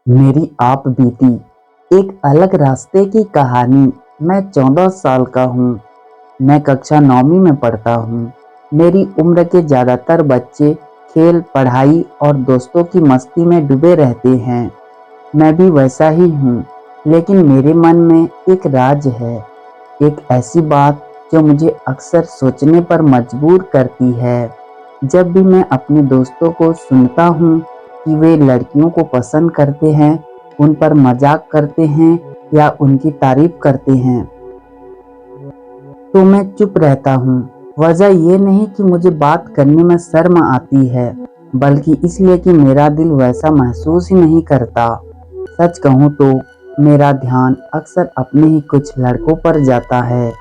मेरी आप बीती एक अलग रास्ते की कहानी। मैं 14 साल का हूँ। मैं कक्षा 9वीं में पढ़ता हूँ। मेरी उम्र के ज़्यादातर बच्चे खेल, पढ़ाई और दोस्तों की मस्ती में डूबे रहते हैं। मैं भी वैसा ही हूँ, लेकिन मेरे मन में एक राज है, एक ऐसी बात जो मुझे अक्सर सोचने पर मजबूर करती है। जब भी मैं अपने दोस्तों को सुनता हूँ कि वे लड़कियों को पसंद करते हैं, उन पर मजाक करते हैं या उनकी तारीफ करते हैं, तो मैं चुप रहता हूँ। वजह ये नहीं कि मुझे बात करने में शर्म आती है, बल्कि इसलिए कि मेरा दिल वैसा महसूस ही नहीं करता। सच कहूँ तो मेरा ध्यान अक्सर अपने ही कुछ लड़कों पर जाता है।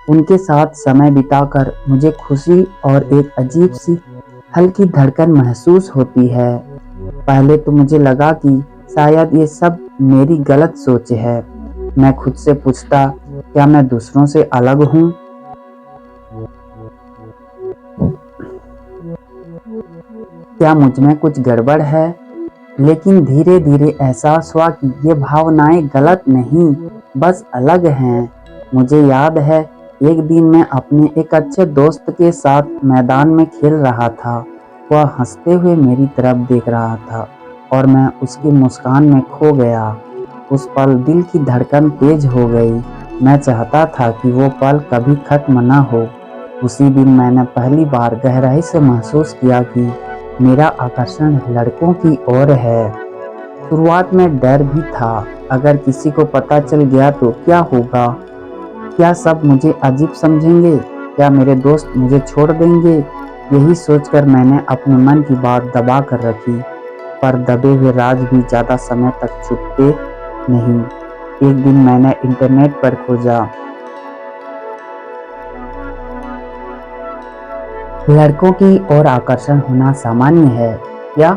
उनके साथ समय बिताकर मुझे खुशी और एक अजीब सी हल्की धड़कन महसूस होती है। पहले तो मुझे लगा कि शायद ये सब मेरी गलत सोच है। मैं खुद से पूछता, क्या मैं दूसरों से अलग हूँ? क्या मुझ में कुछ गड़बड़ है? लेकिन धीरे धीरे एहसास हुआ कि ये भावनाएं गलत नहीं, बस अलग हैं। मुझे याद है, एक दिन मैं अपने एक अच्छे दोस्त के साथ मैदान में खेल रहा था। वह हंसते हुए मेरी तरफ देख रहा था और मैं उसकी मुस्कान में खो गया। उस पल दिल की धड़कन तेज हो गई। मैं चाहता था कि वो पल कभी खत्म न हो। उसी दिन मैंने पहली बार गहराई से महसूस किया कि मेरा आकर्षण लड़कों की ओर है। शुरुआत में डर भी था, अगर किसी को पता चल गया तो क्या होगा? क्या सब मुझे अजीब समझेंगे? क्या मेरे दोस्त मुझे छोड़ देंगे? यही सोचकर मैंने अपने मन की बात दबा कर रखी। पर दबे हुए राज भी ज्यादा समय तक छुपते नहीं। एक दिन मैंने इंटरनेट पर खोजा, लड़कों की ओर आकर्षण होना सामान्य है क्या?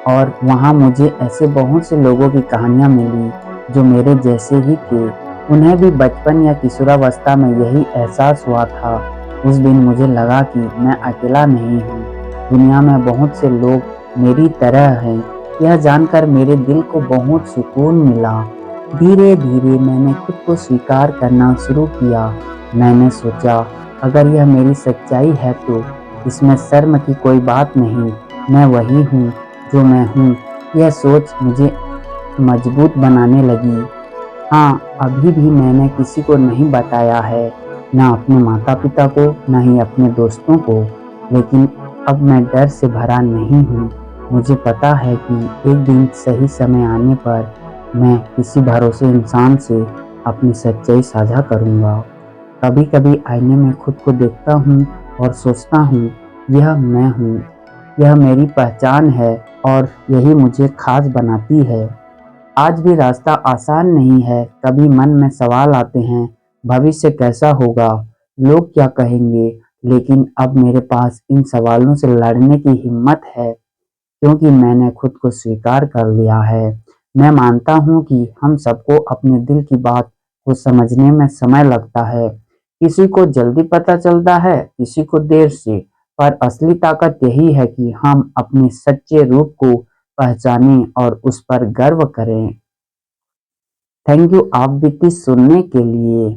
और वहाँ मुझे ऐसे बहुत से लोगों की कहानियाँ मिली जो मेरे जैसे ही थे। उन्हें भी बचपन या किशोरावस्था में यही एहसास हुआ था। उस दिन मुझे लगा कि मैं अकेला नहीं हूँ, दुनिया में बहुत से लोग मेरी तरह हैं। यह जानकर मेरे दिल को बहुत सुकून मिला। धीरे धीरे मैंने खुद को स्वीकार करना शुरू किया। मैंने सोचा, अगर यह मेरी सच्चाई है तो इसमें शर्म की कोई बात नहीं। मैं वही हूँ जो मैं हूँ। यह सोच मुझे मजबूत बनाने लगी। हाँ, अभी भी मैंने किसी को नहीं बताया है, ना अपने माता पिता को, ना ही अपने दोस्तों को। लेकिन अब मैं डर से भरा नहीं हूँ। मुझे पता है कि एक दिन सही समय आने पर मैं किसी भरोसे इंसान से अपनी सच्चाई साझा करूँगा। कभी कभी आईने में खुद को देखता हूँ और सोचता हूँ, यह मैं हूँ, यह मेरी पहचान है और यही मुझे खास बनाती है। आज भी रास्ता आसान नहीं है। कभी मन में सवाल आते हैं, भविष्य कैसा होगा, लोग क्या कहेंगे। लेकिन अब मेरे पास इन सवालों से लड़ने की हिम्मत है, क्योंकि मैंने खुद को स्वीकार कर लिया है। मैं मानता हूँ कि हम सबको अपने दिल की बात को समझने में समय लगता है। किसी को जल्दी पता चलता है, किसी को देर से। पर असली ताकत यही है कि हम अपने सच्चे रूप को पहचानें और उस पर गर्व करें। थैंक यू आप बीती सुनने के लिए।